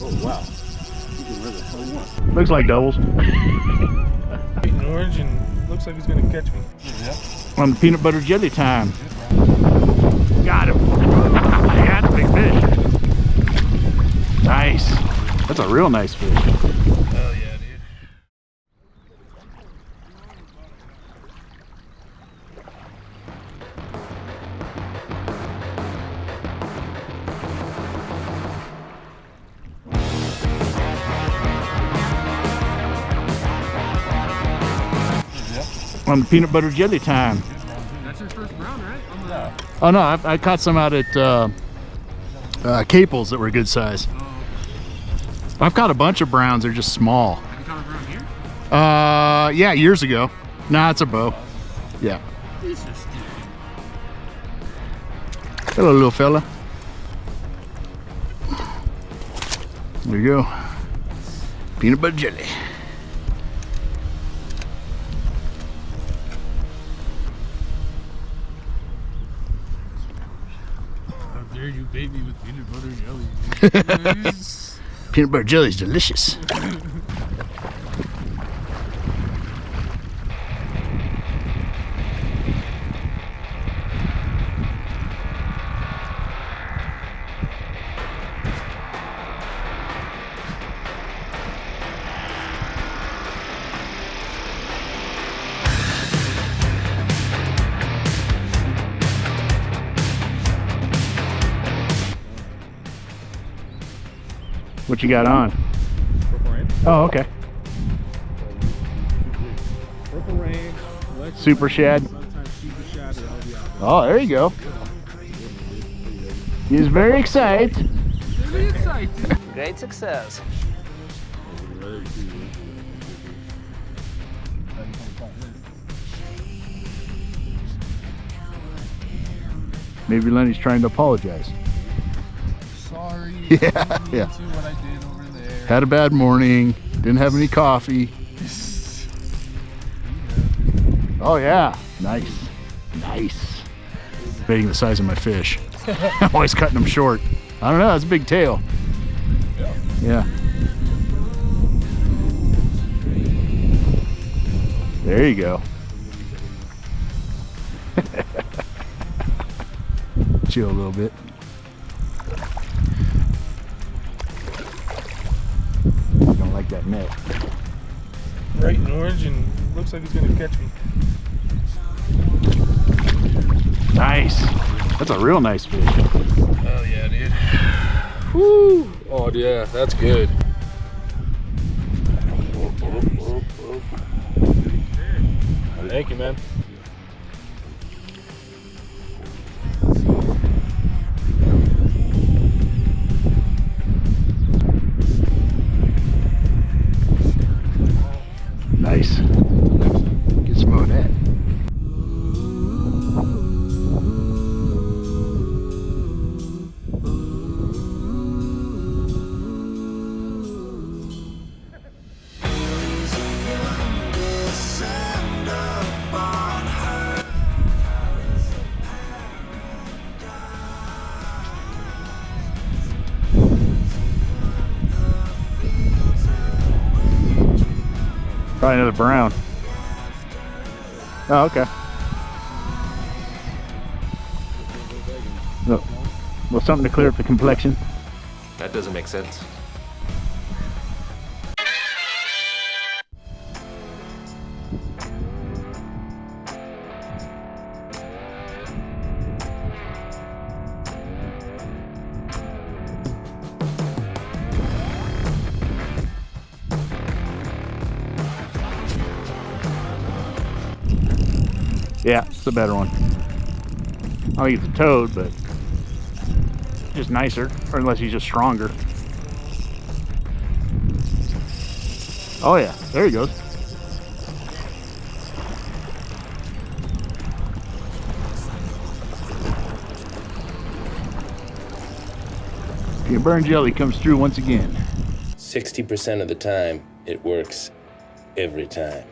Oh wow. You can where the hell you want. Looks like doubles. White and orange, and looks like he's gonna catch me. Yeah. On the peanut butter jelly time. Got him. Yeah, that's a big fish. Nice. That's a real nice fish. Hell yeah, dude. On the peanut butter jelly time. That's your first brown, right? Yeah. Oh no, I caught some out at Caples that were good size. I've caught a bunch of browns. They're just small. Have you caught a brown here? Yeah, years ago. Nah, it's a bow. Yeah. Jesus, dude. Hello, little fella. There you go. Peanut butter jelly. How dare you bait me with peanut butter jelly? Peanut butter jelly is delicious. What you got on? Purple rain. Oh, okay. Purple rain. Super shad. Sometimes super shad or LBI. Oh, there you go. He's very excited. Really excited. Great success. Maybe Lenny's trying to apologize. Sorry. Yeah, yeah. To what I did over there. Had a bad morning. Didn't have any coffee. Oh yeah, nice, nice. Debating the size of my fish. I'm always cutting them short. I don't know. That's a big tail. Yeah. There you go. Chill a little bit. Don't like that net. Bright and orange, and looks like he's gonna catch me. Nice. That's a real nice fish. Oh yeah, dude. Woo. Oh yeah, that's good. Thank you, man. Nice. Get some more of that. Probably another brown. Oh, okay. No. Well, something to clear up the complexion. That doesn't make sense. Yeah, it's a better one. I think it's a toad, but just nicer, or unless he's just stronger. Oh yeah, there he goes. Peanut butter and jelly comes through once again. 60% of the time, it works every time.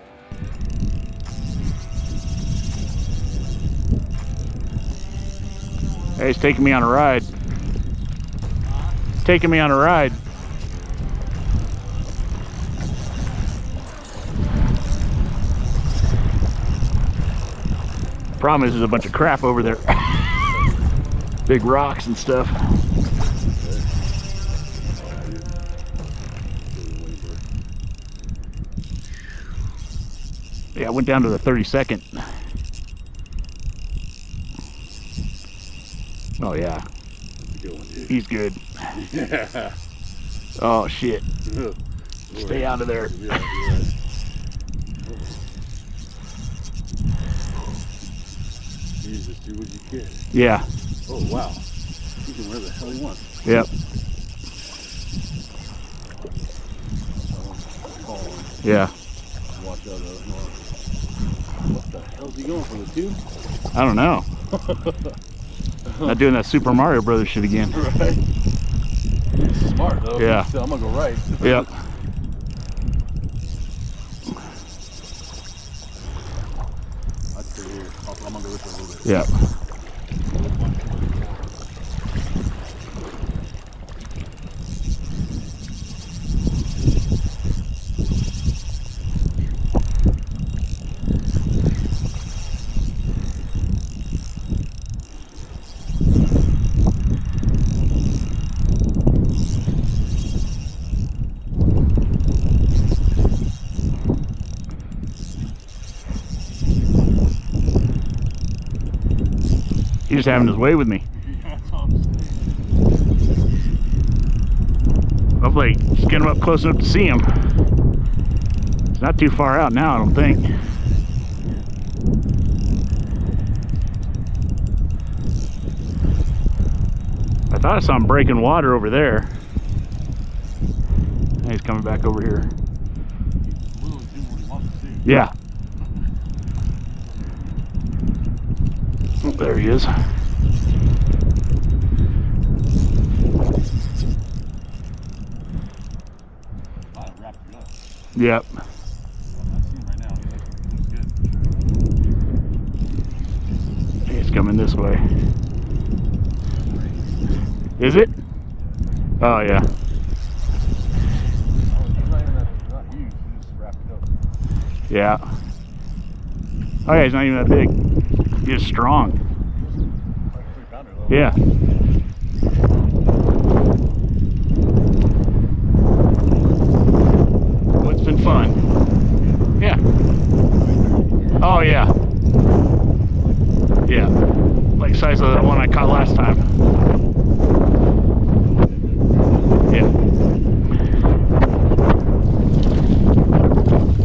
Hey, he's taking me on a ride. Taking me on a ride. Problem is, there's a bunch of crap over there. Big rocks and stuff. Yeah, I went down to the 32nd. Oh yeah. He's good. Yeah. Oh shit. Stay out of there. Jesus, do what you can. Yeah. Oh wow. He can wherever the hell he wants. Yep. Yeah. Watch out. What the hell's he going for, the two? I don't know. Not doing that Super Mario Brothers shit again. Right. Smart though. Yeah. So I'm gonna go right. Yep. I'd stay here. I'm gonna go this way a little bit. Yep. He's just having his way with me. Hopefully, just get him up close enough to see him. It's not too far out now, I don't think. I thought I saw him breaking water over there. And he's coming back over here. Yeah. Oh, there he is. Yep. He's coming this way. Is it? Oh yeah. Yeah. Oh yeah, he's not even that big. He's strong. Yeah. Well, it's been fun. Yeah. Oh yeah. Yeah. Like size of the one I caught last time. Yeah.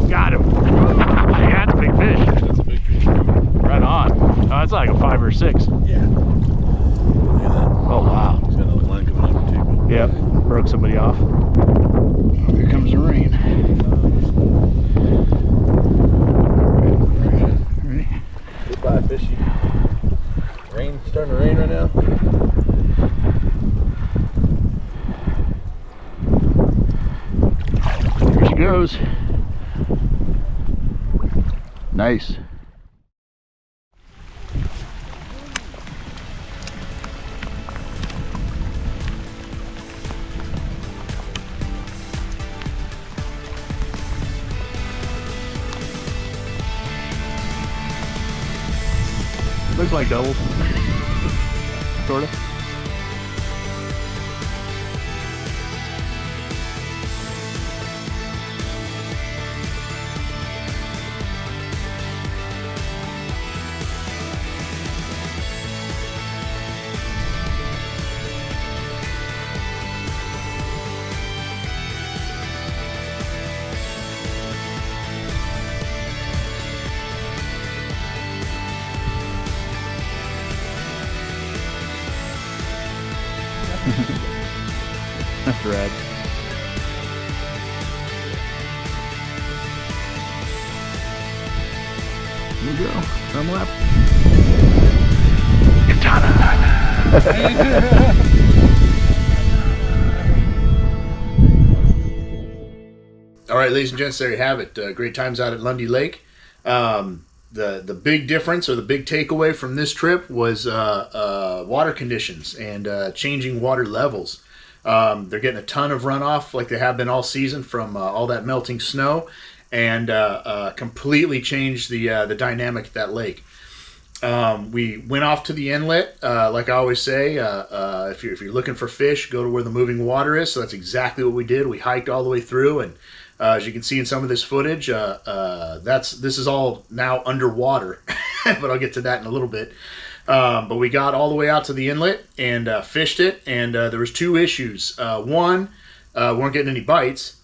Got him. Yeah, that's a big fish. That's a big fish. Right on. Oh, that's like a 5 or 6. Yeah. Look at that. Oh wow. He's got another line coming up too. Yep. Broke somebody off. Oh, here comes the rain. Ready? Goodbye, fishy. Rain, starting to rain right now. Here she goes. Nice. Looks like doubles. Sort of. That's rad. Here we go. Thumb lap. Katana. All right, ladies and gents, there you have it. Great times out at Lundy Lake. The big difference or the big takeaway from this trip was water conditions and changing water levels. They're getting a ton of runoff like they have been all season from all that melting snow, and completely changed the dynamic at that lake. We went off to the inlet. Like I always say, if you're looking for fish, go to where the moving water is. So that's exactly what we did. We hiked all the way through, and as you can see in some of this footage, this is all now underwater, but I'll get to that in a little bit. But we got all the way out to the inlet and fished it, and there was two issues. One, we weren't getting any bites.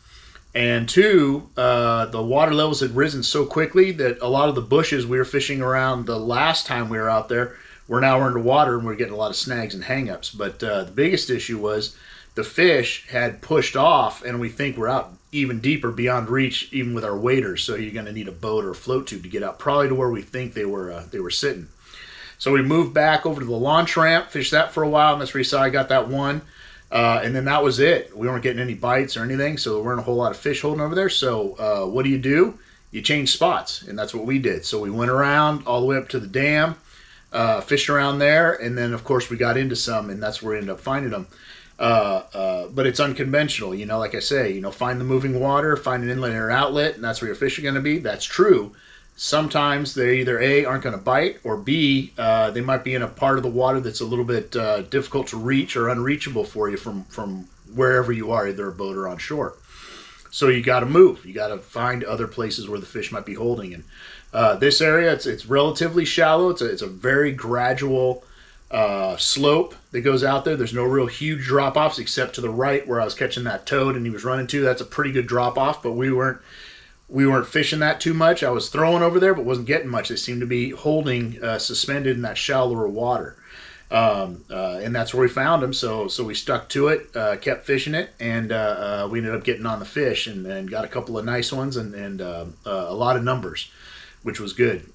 And two, the water levels had risen so quickly that a lot of the bushes we were fishing around the last time we were out there were now underwater, and we were getting a lot of snags and hangups. But the biggest issue was the fish had pushed off, and we think we're out even deeper beyond reach, even with our waders. So you're going to need a boat or a float tube to get out, probably to where we think they were sitting. So we moved back over to the launch ramp, fished that for a while, and that's where you saw I got that one. And then that was it. We weren't getting any bites or anything, so there weren't a whole lot of fish holding over there. So what do? You change spots, and that's what we did. So we went around all the way up to the dam, fished around there, and then, of course, we got into some, and that's where we ended up finding them. But it's unconventional, like I say, find the moving water, find an inlet or outlet, and that's where your fish are going to be. That's true. Sometimes they either A, aren't going to bite, or B, they might be in a part of the water that's a little bit difficult to reach or unreachable for you from wherever you are, either a boat or on shore. So you got to move. You got to find other places where the fish might be holding. And this area, it's relatively shallow. It's a very gradual slope that goes out there. There's no real huge drop-offs except to the right where I was catching that toad and he was running to. That's a pretty good drop-off, but we weren't fishing that too much. I was throwing over there, but wasn't getting much. They seemed to be holding suspended in that shallower water. And that's where we found them. So we stuck to it, kept fishing it, and we ended up getting on the fish and got a couple of nice ones and a lot of numbers, which was good.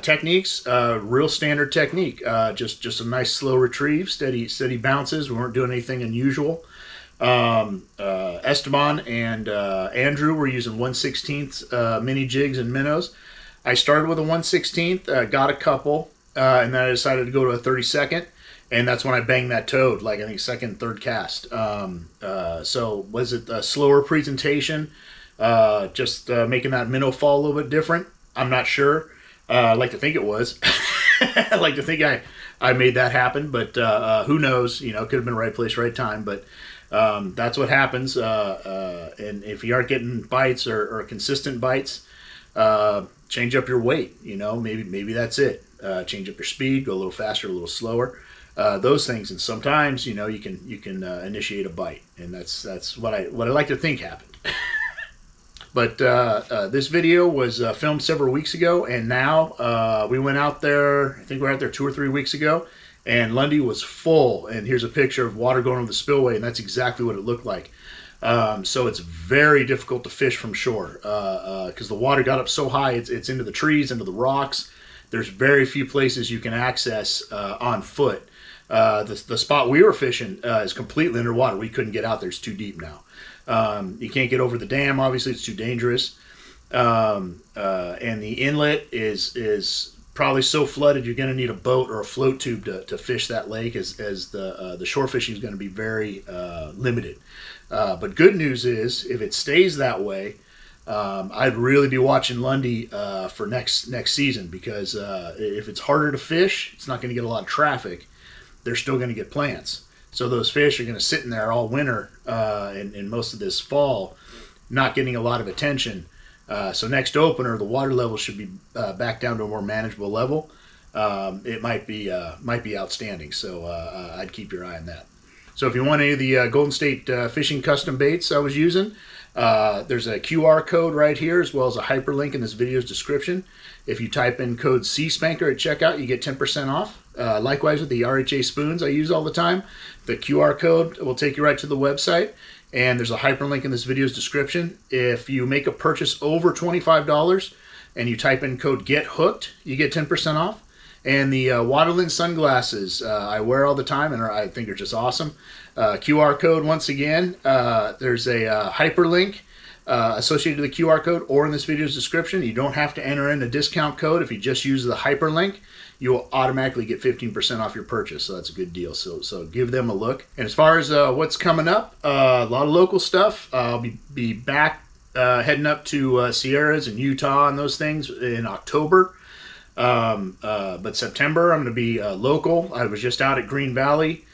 Techniques, real standard technique. Just a nice slow retrieve, steady bounces. We weren't doing anything unusual. Estevan and Andrew were using 1/16 mini jigs and minnows. I started with a 1/16, got a couple, and then I decided to go to a 32nd, and that's when I banged that toad, like I think second, third cast. So was it a slower presentation, just making that minnow fall a little bit different? I'm not sure. I like to think it was. I like to think I made that happen, but who knows? Could have been right place, right time, but that's what happens. And if you aren't getting bites or consistent bites, change up your weight. Maybe that's it. Change up your speed, go a little faster, a little slower. Those things, and sometimes you can initiate a bite, and that's what I like to think happened. But this video was filmed several weeks ago, and now we went out there. I think we were out there 2 or 3 weeks ago. And Lundy was full, and here's a picture of water going over the spillway, and that's exactly what it looked like. So it's very difficult to fish from shore because the water got up so high, it's into the trees, into the rocks. There's very few places you can access on foot. The spot we were fishing is completely underwater. We couldn't get out there. It's too deep now. You can't get over the dam, obviously. It's too dangerous. And the inlet is probably so flooded you're going to need a boat or a float tube to fish that lake, as the shore fishing is going to be very limited. But good news is, if it stays that way, I'd really be watching Lundy for next season, because if it's harder to fish, it's not going to get a lot of traffic. They're still going to get plants. So those fish are going to sit in there all winter and most of this fall, not getting a lot of attention. So next opener, the water level should be back down to a more manageable level. It might be outstanding. So I'd keep your eye on that. So if you want any of the Golden State fishing custom baits I was using, there's a QR code right here, as well as a hyperlink in this video's description. If you type in code CSpanker at checkout, you get 10% off. Likewise with the RHA spoons I use all the time, the QR code will take you right to the website. And there's a hyperlink in this video's description. If you make a purchase over $25 and you type in code GETHOOKED, you get 10% off. And the WaterLand sunglasses I wear all the time, and I think are just awesome. QR code, once again, there's a hyperlink associated with the QR code or in this video's description. You don't have to enter in a discount code. If you just use the hyperlink, you will automatically get 15% off your purchase. So that's a good deal. So give them a look. And as far as what's coming up, a lot of local stuff. I'll be back heading up to Sierras and Utah and those things in October. But September, I'm going to be local. I was just out at Green Valley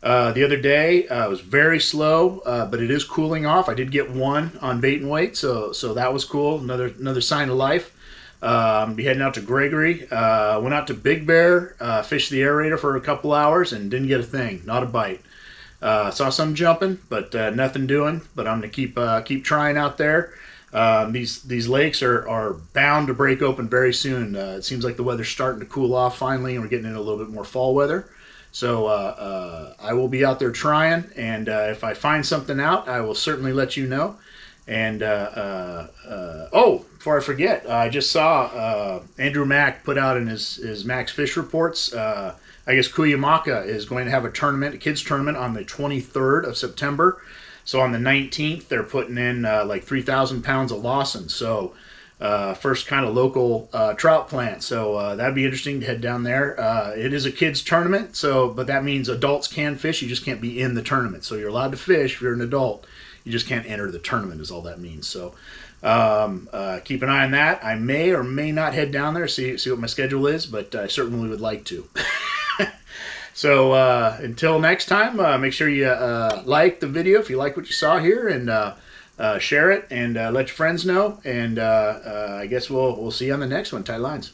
the other day. It was very slow, but it is cooling off. I did get one on bait and weight, so that was cool. Another sign of life. Be heading out to Gregory. Went out to Big Bear, fished the aerator for a couple hours, and didn't get a thing, not a bite. Saw some jumping, but nothing doing. But I'm gonna keep trying out there. These lakes are bound to break open very soon. It seems like the weather's starting to cool off finally, and we're getting in a little bit more fall weather. So I will be out there trying, and if I find something out, I will certainly let you know. And oh, before I forget, I just saw Andrew Mack put out in his Max Fish Reports. I guess Cuyamaca is going to have a tournament, a kids tournament, on the 23rd of September. So on the 19th, they're putting in like 3,000 pounds of Lawson. So first kind of local trout plant. So that'd be interesting to head down there. It is a kids tournament, but that means adults can fish. You just can't be in the tournament. So you're allowed to fish if you're an adult. You just can't enter the tournament is all that means. So keep an eye on that. I may or may not head down there, see what my schedule is, but I certainly would like to. So until next time, make sure you like the video if you like what you saw here, and share it, and let your friends know. And I guess we'll see you on the next one. Tight lines.